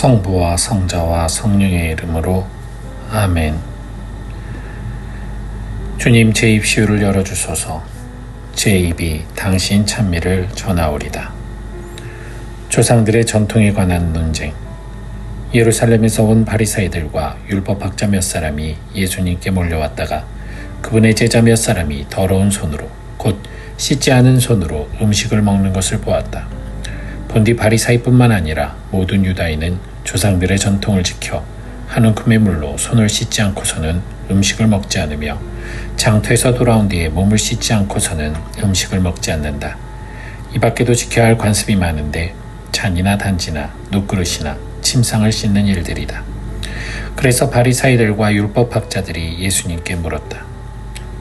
성부와 성자와 성령의 이름으로 아멘. 주님, 제 입시유를 열어주소서. 제 입이 당신 찬미를 전하오리다. 조상들의 전통에 관한 논쟁. 예루살렘에서 온 바리사이들과 율법학자 몇 사람이 예수님께 몰려왔다가 그분의 제자 몇 사람이 더러운 손으로, 곧 씻지 않은 손으로 음식을 먹는 것을 보았다. 본디 바리사이뿐만 아니라 모든 유다인은 조상들의 전통을 지켜 한 움큼의 물로 손을 씻지 않고서는 음식을 먹지 않으며 장터에서 돌아온 뒤에 몸을 씻지 않고서는 음식을 먹지 않는다. 이 밖에도 지켜야 할 관습이 많은데 잔이나 단지나 눕그릇이나 침상을 씻는 일들이다. 그래서 바리사이들과 율법학자들이 예수님께 물었다.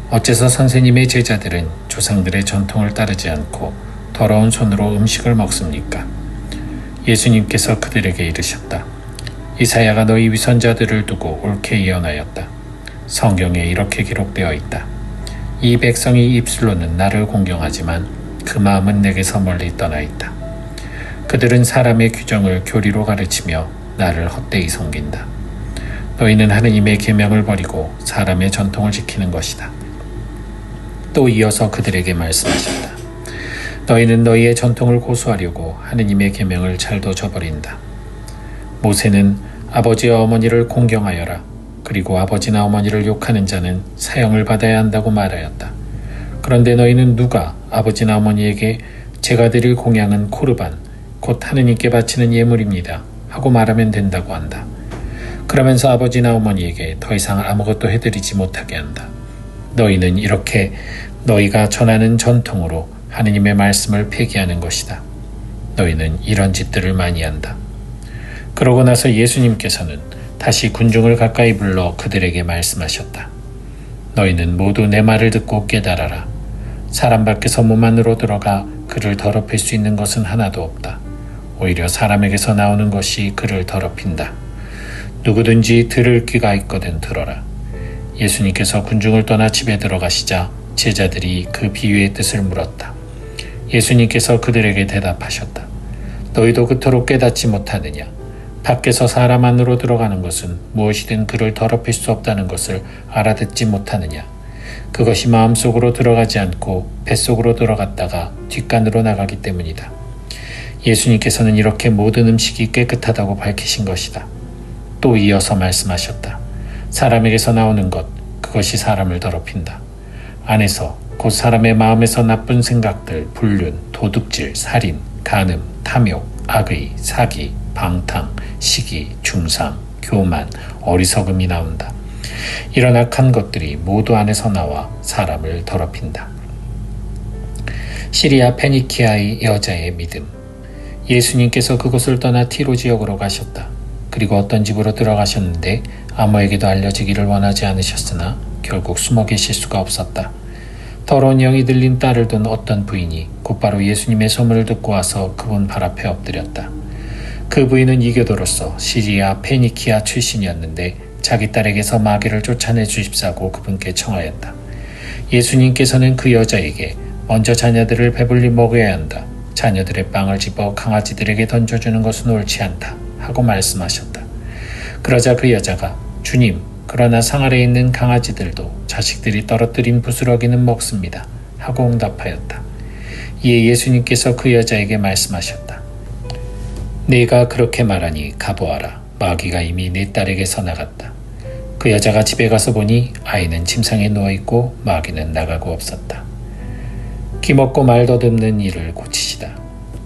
어째서 선생님의 제자들은 조상들의 전통을 따르지 않고 더러운 손으로 음식을 먹습니까? 예수님께서 그들에게 이르셨다. 이사야가 너희 위선자들을 두고 옳게 예언하였다. 성경에 이렇게 기록되어 있다. 이 백성이 입술로는 나를 공경하지만 그 마음은 내게서 멀리 떠나 있다. 그들은 사람의 규정을 교리로 가르치며 나를 헛되이 섬긴다. 너희는 하느님의 계명을 버리고 사람의 전통을 지키는 것이다. 또 이어서 그들에게 말씀하셨다. 너희는 너희의 전통을 고수하려고 하느님의 계명을 잘도 저버린다. 모세는 아버지와 어머니를 공경하여라. 그리고 아버지나 어머니를 욕하는 자는 사형을 받아야 한다고 말하였다. 그런데 너희는 누가 아버지나 어머니에게 제가 드릴 공양은 코르반, 곧 하느님께 바치는 예물입니다 하고 말하면 된다고 한다. 그러면서 아버지나 어머니에게 더 이상 아무것도 해드리지 못하게 한다. 너희는 이렇게 너희가 전하는 전통으로 하느님의 말씀을 폐기하는 것이다. 너희는 이런 짓들을 많이 한다. 그러고 나서 예수님께서는 다시 군중을 가까이 불러 그들에게 말씀하셨다. 너희는 모두 내 말을 듣고 깨달아라. 사람 밖에서 몸 안으로 들어가 그를 더럽힐 수 있는 것은 하나도 없다. 오히려 사람에게서 나오는 것이 그를 더럽힌다. 누구든지 들을 귀가 있거든 들어라. 예수님께서 군중을 떠나 집에 들어가시자 제자들이 그 비유의 뜻을 물었다. 예수님께서 그들에게 대답하셨다. 너희도 그토록 깨닫지 못하느냐? 밖에서 사람 안으로 들어가는 것은 무엇이든 그를 더럽힐 수 없다는 것을 알아듣지 못하느냐? 그것이 마음속으로 들어가지 않고 뱃속으로 들어갔다가 뒷간으로 나가기 때문이다. 예수님께서는 이렇게 모든 음식이 깨끗하다고 밝히신 것이다. 또 이어서 말씀하셨다. 사람에게서 나오는 것, 그것이 사람을 더럽힌다. 안에서 곧 사람의 마음에서 나쁜 생각들, 불륜, 도둑질, 살인, 간음, 탐욕, 악의, 사기, 방탕, 시기, 중상, 교만, 어리석음이 나온다. 이런 악한 것들이 모두 안에서 나와 사람을 더럽힌다. 시리아 페니키아의 여자의 믿음. 예수님께서 그곳을 떠나 티로 지역으로 가셨다. 그리고 어떤 집으로 들어가셨는데 아무에게도 알려지기를 원하지 않으셨으나 결국 숨어 계실 수가 없었다. 더러운 영이 들린 딸을 둔 어떤 부인이 곧바로 예수님의 소문을 듣고 와서 그분 발 앞에 엎드렸다. 그 부인은 이교도로서 시리아 페니키아 출신이었는데 자기 딸에게서 마귀를 쫓아내 주십사고 그분께 청하였다. 예수님께서는 그 여자에게 먼저 자녀들을 배불리 먹여야 한다. 자녀들의 빵을 집어 강아지들에게 던져주는 것은 옳지 않다 하고 말씀하셨다. 그러자 그 여자가 주님, 그러나 상 아래에 있는 강아지들도 자식들이 떨어뜨린 부스러기는 먹습니다 하고 응답하였다. 이에 예수님께서 그 여자에게 말씀하셨다. 네가 그렇게 말하니 가보아라. 마귀가 이미 네 딸에게서 나갔다. 그 여자가 집에 가서 보니 아이는 침상에 누워있고 마귀는 나가고 없었다. 기먹고 말 더듬는 일을 고치시다.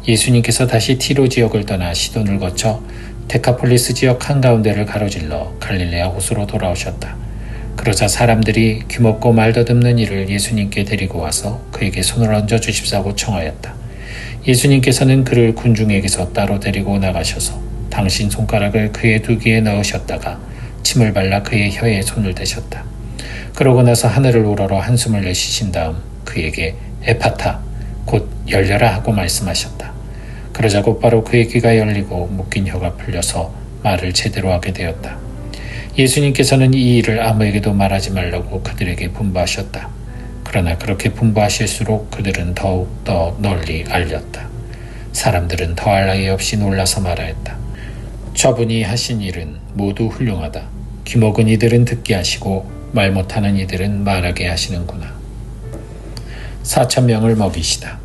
예수님께서 다시 티로 지역을 떠나 시돈을 거쳐 데카폴리스 지역 한가운데를 가로질러 갈릴레아 호수로 돌아오셨다. 그러자 사람들이 귀먹고 말 더듬는 이를 예수님께 데리고 와서 그에게 손을 얹어 주십사고 청하였다. 예수님께서는 그를 군중에게서 따로 데리고 나가셔서 당신 손가락을 그의 두 귀에 넣으셨다가 침을 발라 그의 혀에 손을 대셨다. 그러고 나서 하늘을 우러러 한숨을 내쉬신 다음 그에게 에파타, 곧 열려라 하고 말씀하셨다. 그러자 곧바로 그의 귀가 열리고 묶인 혀가 풀려서 말을 제대로 하게 되었다. 예수님께서는 이 일을 아무에게도 말하지 말라고 그들에게 분부하셨다. 그러나 그렇게 분부하실수록 그들은 더욱 더 널리 알렸다. 사람들은 더할 나위 없이 놀라서 말하였다. 저분이 하신 일은 모두 훌륭하다. 귀먹은 이들은 듣게 하시고 말 못하는 이들은 말하게 하시는구나. 4,000명을 먹이시다.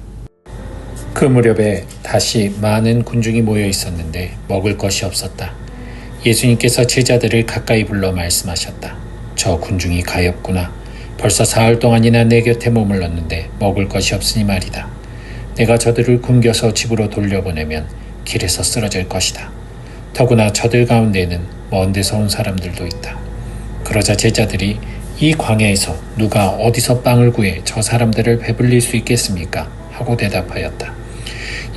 그 무렵에 다시 많은 군중이 모여 있었는데 먹을 것이 없었다. 예수님께서 제자들을 가까이 불러 말씀하셨다. 저 군중이 가엾구나. 벌써 사흘 동안이나 내 곁에 머물렀는데 먹을 것이 없으니 말이다. 내가 저들을 굶겨서 집으로 돌려보내면 길에서 쓰러질 것이다. 더구나 저들 가운데에는 먼 데서 온 사람들도 있다. 그러자 제자들이 이 광야에서 누가 어디서 빵을 구해 저 사람들을 배불릴 수 있겠습니까? 하고 대답하였다.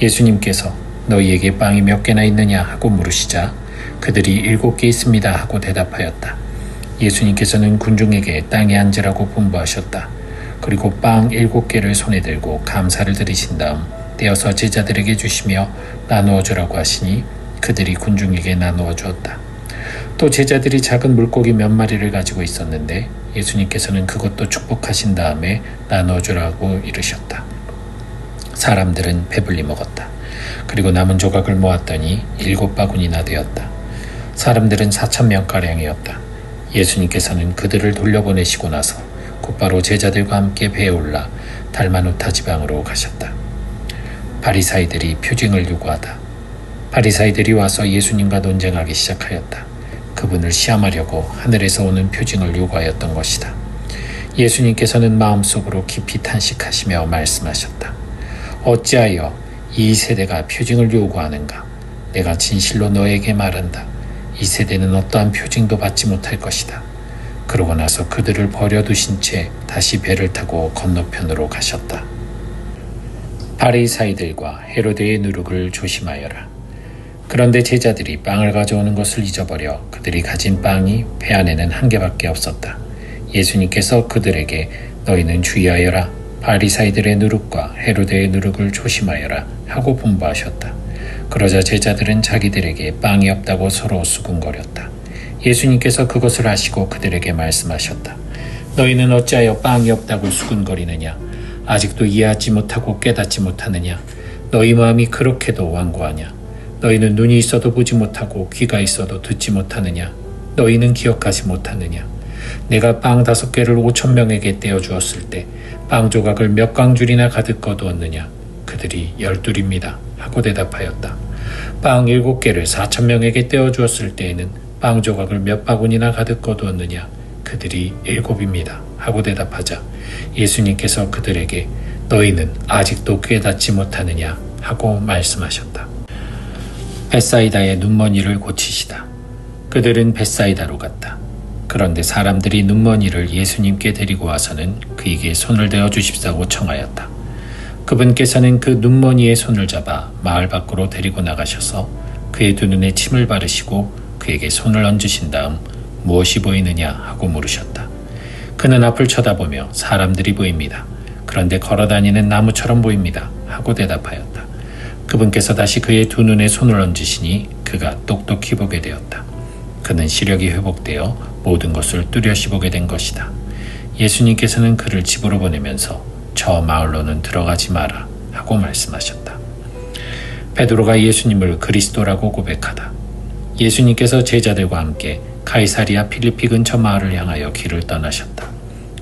예수님께서 너희에게 빵이 몇 개나 있느냐 하고 물으시자 그들이 7개 있습니다 하고 대답하였다. 예수님께서는 군중에게 땅에 앉으라고 분부하셨다. 그리고 빵 7개를 손에 들고 감사를 드리신 다음 떼어서 제자들에게 주시며 나누어 주라고 하시니 그들이 군중에게 나누어 주었다. 또 제자들이 작은 물고기 몇 마리를 가지고 있었는데 예수님께서는 그것도 축복하신 다음에 나누어 주라고 이르셨다. 사람들은 배불리 먹었다. 그리고 남은 조각을 모았더니 7바구니나 되었다. 사람들은 4,000명가량이었다. 예수님께서는 그들을 돌려보내시고 나서 곧바로 제자들과 함께 배에 올라 달마누타 지방으로 가셨다. 바리사이들이 표징을 요구하다. 바리사이들이 와서 예수님과 논쟁하기 시작하였다. 그분을 시험하려고 하늘에서 오는 표징을 요구하였던 것이다. 예수님께서는 마음속으로 깊이 탄식하시며 말씀하셨다. 어찌하여 이 세대가 표징을 요구하는가? 내가 진실로 너에게 말한다. 이 세대는 어떠한 표징도 받지 못할 것이다. 그러고 나서 그들을 버려두신 채 다시 배를 타고 건너편으로 가셨다. 바리사이들과 헤로데의 누룩을 조심하여라. 그런데 제자들이 빵을 가져오는 것을 잊어버려 그들이 가진 빵이 배 안에는 1개밖에 없었다. 예수님께서 그들에게 너희는 주의하여라. 바리사이들의 누룩과 헤로데의 누룩을 조심하여라 하고 분부하셨다. 그러자 제자들은 자기들에게 빵이 없다고 서로 수군거렸다. 예수님께서 그것을 아시고 그들에게 말씀하셨다. 너희는 어찌하여 빵이 없다고 수군거리느냐? 아직도 이해하지 못하고 깨닫지 못하느냐? 너희 마음이 그렇게도 완고하냐? 너희는 눈이 있어도 보지 못하고 귀가 있어도 듣지 못하느냐? 너희는 기억하지 못하느냐? 내가 빵 5개를 5,000명에게 떼어주었을 때 빵 조각을 몇 광줄이나 가득 거두었느냐? 그들이 12입니다 하고 대답하였다. 빵 7개를 4,000명에게 떼어주었을 때에는 빵 조각을 몇 바구니나 가득 거두었느냐? 그들이 7입니다 하고 대답하자 예수님께서 그들에게 너희는 아직도 깨닫지 못하느냐 하고 말씀하셨다. 벳사이다의 눈먼이를 고치시다. 그들은 벳사이다로 갔다. 그런데 사람들이 눈먼이를 예수님께 데리고 와서는 그에게 손을 대어 주십사고 청하였다. 그분께서는 그 눈먼이의 손을 잡아 마을 밖으로 데리고 나가셔서 그의 두 눈에 침을 바르시고 그에게 손을 얹으신 다음 무엇이 보이느냐 하고 물으셨다. 그는 앞을 쳐다보며 사람들이 보입니다. 그런데 걸어다니는 나무처럼 보입니다 하고 대답하였다. 그분께서 다시 그의 두 눈에 손을 얹으시니 그가 똑똑히 보게 되었다. 그는 시력이 회복되어 모든 것을 뚜렷이 보게 된 것이다. 예수님께서는 그를 집으로 보내면서 저 마을로는 들어가지 마라 하고 말씀하셨다. 베드로가 예수님을 그리스도라고 고백하다. 예수님께서 제자들과 함께 가이사리아 필리피 근처 마을을 향하여 길을 떠나셨다.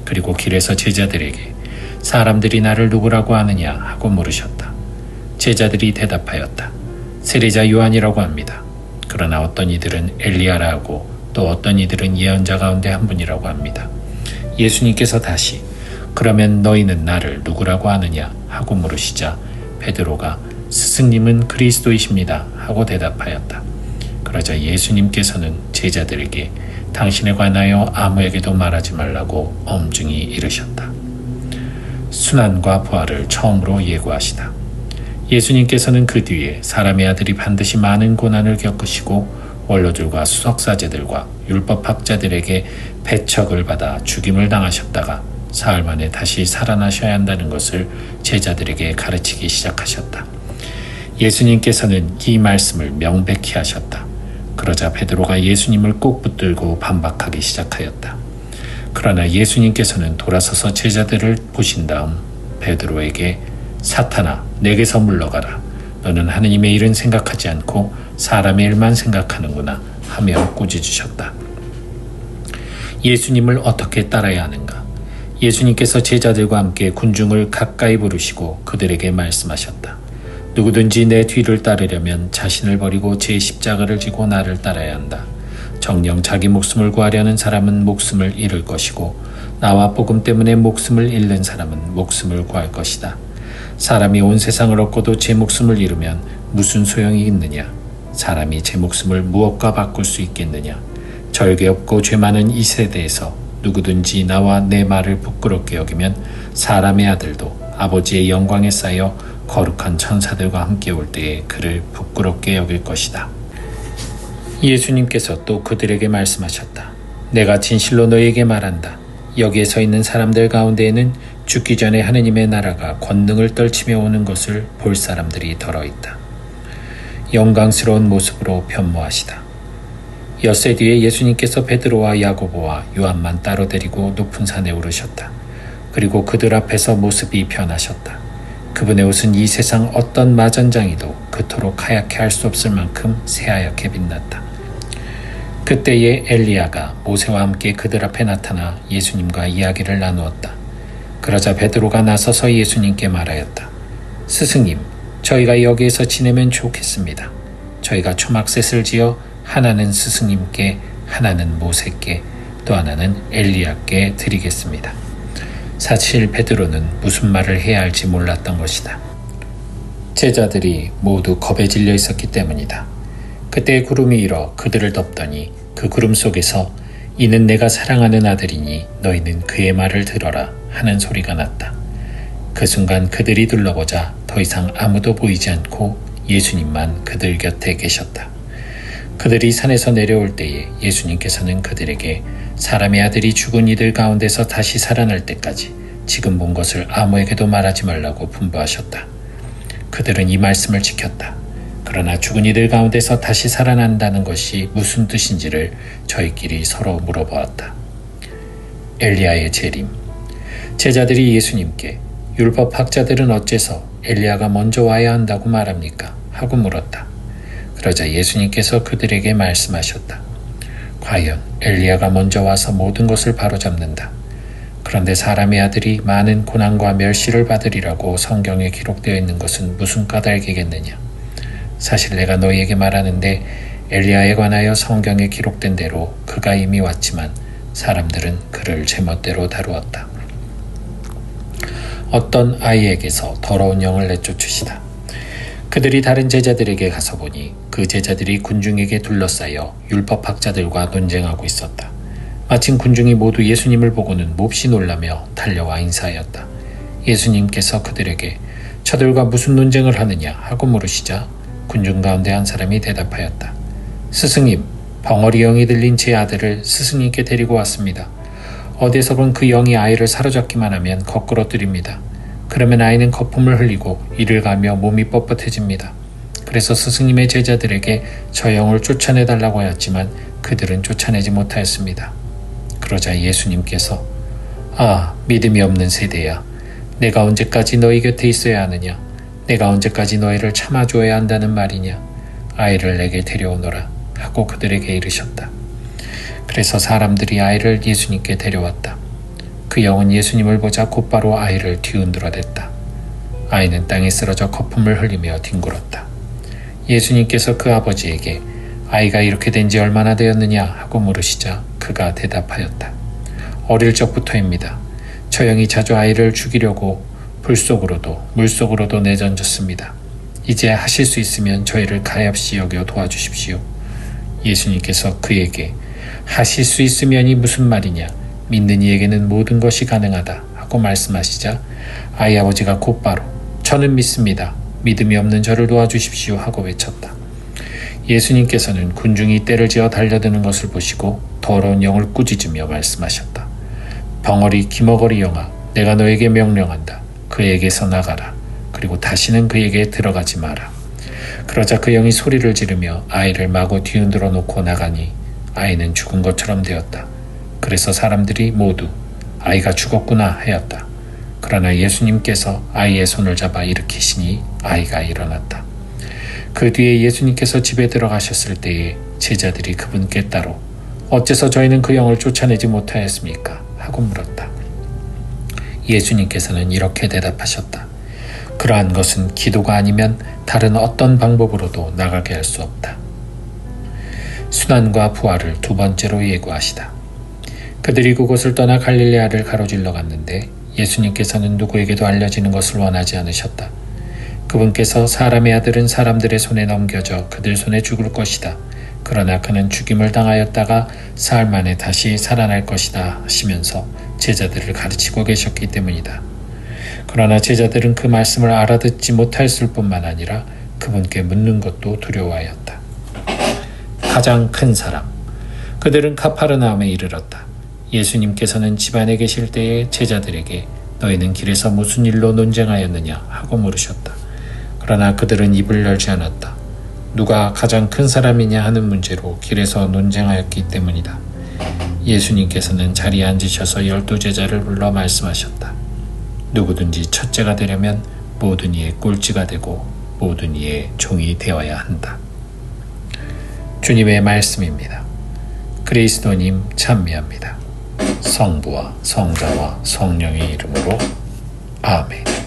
그리고 길에서 제자들에게 사람들이 나를 누구라고 하느냐 하고 물으셨다. 제자들이 대답하였다. 세례자 요한이라고 합니다. 그러나 어떤 이들은 엘리야라 하고 또 어떤 이들은 예언자 가운데 한 분이라고 합니다. 예수님께서 다시 그러면 너희는 나를 누구라고 하느냐 하고 물으시자 베드로가 스승님은 그리스도이십니다 하고 대답하였다. 그러자 예수님께서는 제자들에게 당신에 관하여 아무에게도 말하지 말라고 엄중히 이르셨다. 순환과 부활을 처음으로 예고하시다. 예수님께서는 그 뒤에 사람의 아들이 반드시 많은 고난을 겪으시고 원로들과 수석사제들과 율법학자들에게 배척을 받아 죽임을 당하셨다가 사흘 만에 다시 살아나셔야 한다는 것을 제자들에게 가르치기 시작하셨다. 예수님께서는 이 말씀을 명백히 하셨다. 그러자 베드로가 예수님을 꼭 붙들고 반박하기 시작하였다. 그러나 예수님께서는 돌아서서 제자들을 보신 다음 베드로에게 사탄아 내게서 물러가라. 너는 하느님의 일은 생각하지 않고 사람의 일만 생각하는구나 하며 꾸짖으셨다. 예수님을 어떻게 따라야 하는가? 예수님께서 제자들과 함께 군중을 가까이 부르시고 그들에게 말씀하셨다. 누구든지 내 뒤를 따르려면 자신을 버리고 제 십자가를 지고 나를 따라야 한다. 정녕 자기 목숨을 구하려는 사람은 목숨을 잃을 것이고 나와 복음 때문에 목숨을 잃는 사람은 목숨을 구할 것이다. 사람이 온 세상을 얻고도 제 목숨을 잃으면 무슨 소용이 있느냐? 사람이 제 목숨을 무엇과 바꿀 수 있겠느냐? 절개 없고 죄 많은 이 세대에서 누구든지 나와 내 말을 부끄럽게 여기면 사람의 아들도 아버지의 영광에 쌓여 거룩한 천사들과 함께 올 때에 그를 부끄럽게 여길 것이다. 예수님께서 또 그들에게 말씀하셨다. 내가 진실로 너희에게 말한다. 여기에 서 있는 사람들 가운데에는 죽기 전에 하느님의 나라가 권능을 떨치며 오는 것을 볼 사람들이 덜어 있다. 영광스러운 모습으로 변모하시다. 엿새 뒤에 예수님께서 베드로와 야고보와 요한만 따로 데리고 높은 산에 오르셨다. 그리고 그들 앞에서 모습이 변하셨다. 그분의 옷은 이 세상 어떤 마전장이도 그토록 하얗게 할 수 없을 만큼 새하얗게 빛났다. 그때에 엘리야가 모세와 함께 그들 앞에 나타나 예수님과 이야기를 나누었다. 그러자 베드로가 나서서 예수님께 말하였다. 스승님, 저희가 여기에서 지내면 좋겠습니다. 저희가 초막셋을 지어 하나는 스승님께, 하나는 모세께, 또 하나는 엘리야께 드리겠습니다. 사실 베드로는 무슨 말을 해야 할지 몰랐던 것이다. 제자들이 모두 겁에 질려 있었기 때문이다. 그때 구름이 일어 그들을 덮더니 그 구름 속에서 이는 내가 사랑하는 아들이니 너희는 그의 말을 들어라 하는 소리가 났다. 그 순간 그들이 둘러보자 더 이상 아무도 보이지 않고 예수님만 그들 곁에 계셨다. 그들이 산에서 내려올 때에 예수님께서는 그들에게 사람의 아들이 죽은 이들 가운데서 다시 살아날 때까지 지금 본 것을 아무에게도 말하지 말라고 분부하셨다. 그들은 이 말씀을 지켰다. 그러나 죽은 이들 가운데서 다시 살아난다는 것이 무슨 뜻인지를 저희끼리 서로 물어보았다. 엘리야의 재림. 제자들이 예수님께 율법학자들은 어째서 엘리야가 먼저 와야 한다고 말합니까? 하고 물었다. 그러자 예수님께서 그들에게 말씀하셨다. 과연 엘리야가 먼저 와서 모든 것을 바로잡는다. 그런데 사람의 아들이 많은 고난과 멸시를 받으리라고 성경에 기록되어 있는 것은 무슨 까닭이겠느냐. 사실 내가 너희에게 말하는데 엘리야에 관하여 성경에 기록된 대로 그가 이미 왔지만 사람들은 그를 제멋대로 다루었다. 어떤 아이에게서 더러운 영을 내쫓으시다. 그들이 다른 제자들에게 가서 보니 그 제자들이 군중에게 둘러싸여 율법학자들과 논쟁하고 있었다. 마침 군중이 모두 예수님을 보고는 몹시 놀라며 달려와 인사하였다. 예수님께서 그들에게 저들과 무슨 논쟁을 하느냐 하고 물으시자 군중 가운데 한 사람이 대답하였다. 스승님, 벙어리 영이 들린 제 아들을 스승님께 데리고 왔습니다. 어디서건 그 영이 아이를 사로잡기만 하면 거꾸러뜨립니다. 그러면 아이는 거품을 흘리고 이를 가며 몸이 뻣뻣해집니다. 그래서 스승님의 제자들에게 저 영을 쫓아내달라고 하였지만 그들은 쫓아내지 못하였습니다. 그러자 예수님께서 믿음이 없는 세대야. 내가 언제까지 너희 곁에 있어야 하느냐? 내가 언제까지 너희를 참아줘야 한다는 말이냐? 아이를 내게 데려오너라 하고 그들에게 이르셨다. 그래서 사람들이 아이를 예수님께 데려왔다. 그 영은 예수님을 보자 곧바로 아이를 뒤흔들어댔다. 아이는 땅에 쓰러져 거품을 흘리며 뒹굴었다. 예수님께서 그 아버지에게 아이가 이렇게 된 지 얼마나 되었느냐 하고 물으시자 그가 대답하였다. 어릴 적부터입니다. 저 영이 자주 아이를 죽이려고 불속으로도 물속으로도 내던졌습니다. 이제 하실 수 있으면 저희를 가엾이 여겨 도와주십시오. 예수님께서 그에게 하실 수 있으면이 무슨 말이냐? 믿는 이에게는 모든 것이 가능하다 하고 말씀하시자 아이 아버지가 곧바로 저는 믿습니다. 믿음이 없는 저를 도와주십시오 하고 외쳤다. 예수님께서는 군중이 떼를 지어 달려드는 것을 보시고 더러운 영을 꾸짖으며 말씀하셨다. 벙어리 기머거리 영아, 내가 너에게 명령한다. 그에게서 나가라. 그리고 다시는 그에게 들어가지 마라. 그러자 그 영이 소리를 지르며 아이를 마구 뒤흔들어 놓고 나가니 아이는 죽은 것처럼 되었다. 그래서 사람들이 모두 아이가 죽었구나 하였다. 그러나 예수님께서 아이의 손을 잡아 일으키시니 아이가 일어났다. 그 뒤에 예수님께서 집에 들어가셨을 때에 제자들이 그분께 따로 어째서 저희는 그 영을 쫓아내지 못하였습니까? 하고 물었다. 예수님께서는 이렇게 대답하셨다. 그러한 것은 기도가 아니면 다른 어떤 방법으로도 나가게 할 수 없다. 순환과 부활을 두 번째로 예고하시다. 그들이 그곳을 떠나 갈릴레아를 가로질러 갔는데 예수님께서는 누구에게도 알려지는 것을 원하지 않으셨다. 그분께서 사람의 아들은 사람들의 손에 넘겨져 그들 손에 죽을 것이다. 그러나 그는 죽임을 당하였다가 사흘 만에 다시 살아날 것이다 하시면서 제자들을 가르치고 계셨기 때문이다. 그러나 제자들은 그 말씀을 알아듣지 못하였을 뿐만 아니라 그분께 묻는 것도 두려워하였다. 가장 큰 사람. 그들은 카파르나움에 이르렀다. 예수님께서는 집안에 계실 때에 제자들에게 너희는 길에서 무슨 일로 논쟁하였느냐 하고 물으셨다. 그러나 그들은 입을 열지 않았다. 누가 가장 큰 사람이냐 하는 문제로 길에서 논쟁하였기 때문이다. 예수님께서는 자리에 앉으셔서 12제자를 불러 말씀하셨다. 누구든지 첫째가 되려면 모든 이의 꼴찌가 되고 모든 이의 종이 되어야 한다. 주님의 말씀입니다. 그리스도님 찬미합니다. 성부와 성자와 성령의 이름으로 아멘.